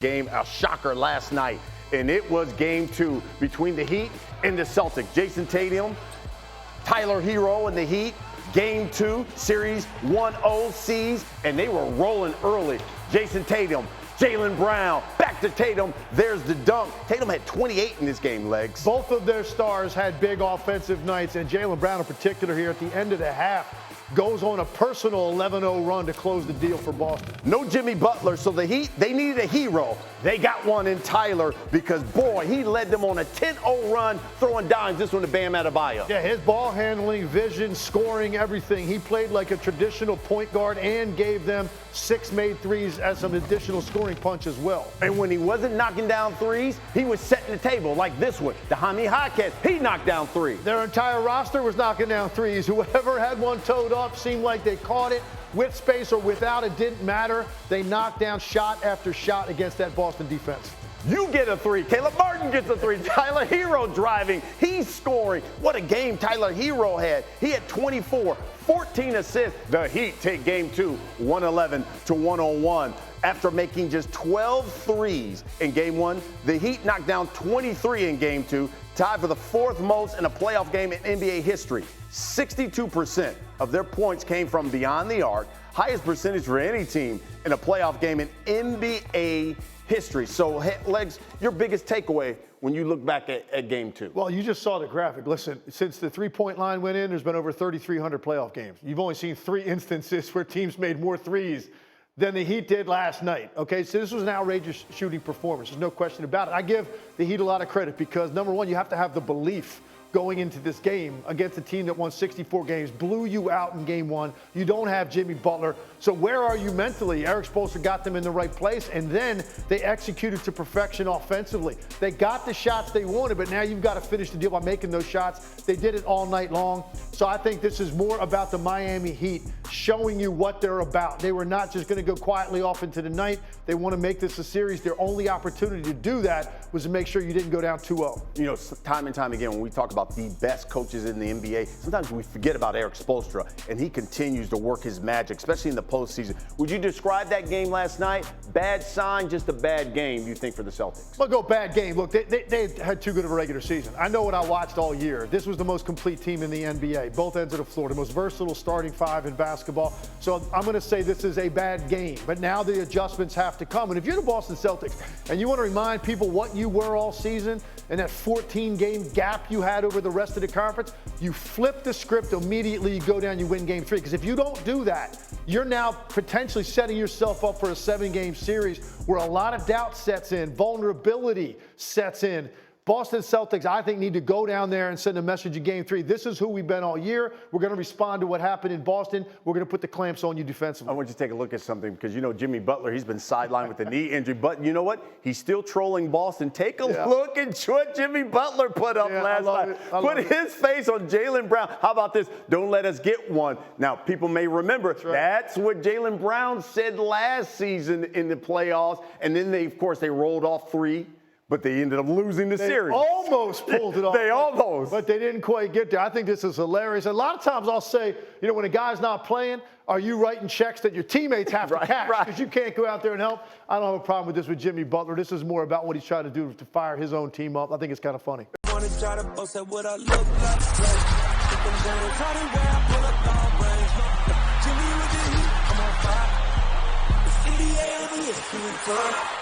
Game, a shocker last night, and it was game 2 between the Heat and the Celtics. Jason Tatum, Tyler Hero and the Heat, game 2, series 1-0 C's, and they were rolling early. Jason Tatum, Jaylen Brown, back to Tatum, there's the dunk. Tatum had 28 in this game, Legs. Both of their stars had big offensive nights, and Jaylen Brown in particular here at the end of the half goes on a personal 11-0 run to close the deal for Boston. No Jimmy Butler, so the Heat, they needed a hero. They got one in Tyler because, boy, he led them on a 10-0 run, throwing dimes. This one to Bam Adebayo. Yeah, his ball handling, vision, scoring, everything. He played like a traditional point guard and gave them 6 made threes as some additional scoring punch as well. And when he wasn't knocking down threes, he was setting the table like this one. The Jaime Jaquez, he knocked down 3. Their entire roster was knocking down threes. Whoever had one toed up seemed like they caught it. With space or without, it didn't matter. They knocked down shot after shot against that Boston defense. You get a 3. Caleb Martin gets a 3. Tyler Hero driving. He's scoring. What a game Tyler Hero had. He had 24, 14 assists. The Heat take game 2, 111-101. After making just 12 threes in game 1, the Heat knocked down 23 in game 2, tied for the 4th most in a playoff game in NBA history. 62% of their points came from beyond the arc, highest percentage for any team in a playoff game in NBA history. So, Legs, your biggest takeaway when you look back at game 2? Well, you just saw the graphic. Listen, since the three-point line went in, there's been over 3,300 playoff games. You've only seen 3 instances where teams made more threes than the Heat did last night. Okay, so this was an outrageous shooting performance. There's no question about it. I give the Heat a lot of credit because, number one, you have to have the belief going into this game against a team that won 64 games, blew you out in game 1. You don't have Jimmy Butler. So where are you mentally? Eric Spoelstra got them in the right place, and then they executed to perfection offensively. They got the shots they wanted, but now you've got to finish the deal by making those shots. They did it all night long. So I think this is more about the Miami Heat showing you what they're about. They were not just going to go quietly off into the night. They want to make this a series. Their only opportunity to do that was to make sure you didn't go down 2-0. You know, time and time again, when we talk about the best coaches in the NBA, sometimes we forget about Eric Spoelstra, and he continues to work his magic, especially in the postseason. Would you describe that game last night? Bad sign, just a bad game, you think, for the Celtics? I'll go bad game. Look, they had too good of a regular season. I know what I watched all year. This was the most complete team in the NBA, both ends of the floor, the most versatile starting 5 in basketball. So I'm going to say this is a bad game. But now the adjustments have to come. And if you're the Boston Celtics and you want to remind people what you were all season and that 14-game gap you had over the rest of the conference, you flip the script immediately, you go down, you win game 3. Because if you don't do that, you're now potentially setting yourself up for a 7-game series where a lot of doubt sets in, vulnerability sets in. Boston Celtics, I think, need to go down there and send a message in game 3. This is who we've been all year. We're going to respond to what happened in Boston. We're going to put the clamps on you defensively. I want you to take a look at something because, you know, Jimmy Butler, he's been sidelined with a knee injury. But you know what? He's still trolling Boston. Take a look at what Jimmy Butler put up last night. Put his face on Jaylen Brown. How about this? Don't let us get one. Now, people may remember that's what Jaylen Brown said last season in the playoffs. And then, of course, they rolled off 3. But they ended up losing the series. Almost pulled it off. They almost. But they didn't quite get there. I think this is hilarious. A lot of times I'll say, you know, when a guy's not playing, are you writing checks that your teammates have to cash because you can't go out there and help? I don't have a problem with this with Jimmy Butler. This is more about what he's trying to do to fire his own team up. I think it's kind of funny. Jimmy with the Heat, I'm on fire. It's NBA on the